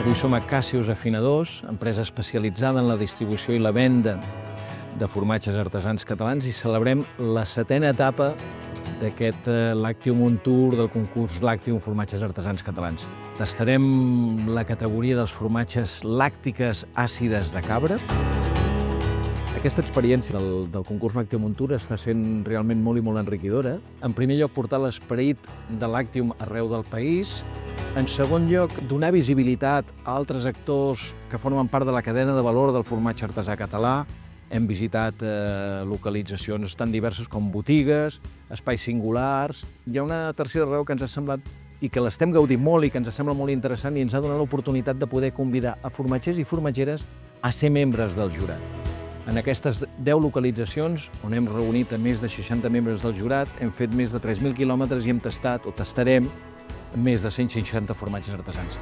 Avui som a Càssius Afinadors, empresa especialitzada en la distribució i la venda de formatges artesans catalans, i celebrem la 7a etapa d'aquest Lactium On Tour del concurs Lactium Formatges Artesans Catalans. Tastarem la categoria dels formatges làctiques àcides de cabra. Aquesta experiència del concurs Lactium On Tour està sent realment molt i molt enriquidora. En primer lloc, portar l'esperit de Lactium arreu del país. En segon lloc, donar visibilitat a altres actors que formen part de la cadena de valor del formatge artesà català. Hem visitat localitzacions tan diverses com botigues, espais singulars. Hi ha una tercera raó que ens ha semblat i que l'estem gaudint molt i que ens sembla molt interessant i ens ha donat l'oportunitat de poder convidar a formatgers i formatgeres a ser membres del jurat. En aquestes 10 localitzacions, on hem reunit a més de 60 membres del jurat, hem fet més de 3.000 quilòmetres i hem tastat, o tastarem, més de 160 formatges artesans.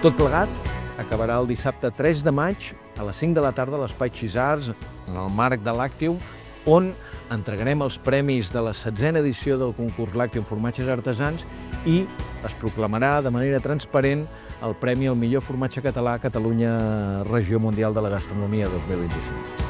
Tot plegat acabarà el dissabte 3 de maig a les 5 de la tarda a l'Espai Xisars, en el marc de Lactium, on entregarem els premis de la 16a edició del concurs Lactium Formatges Artesans i es proclamarà de manera transparent el premi al millor formatge català a Catalunya Regió Mundial de la Gastronomia 2025.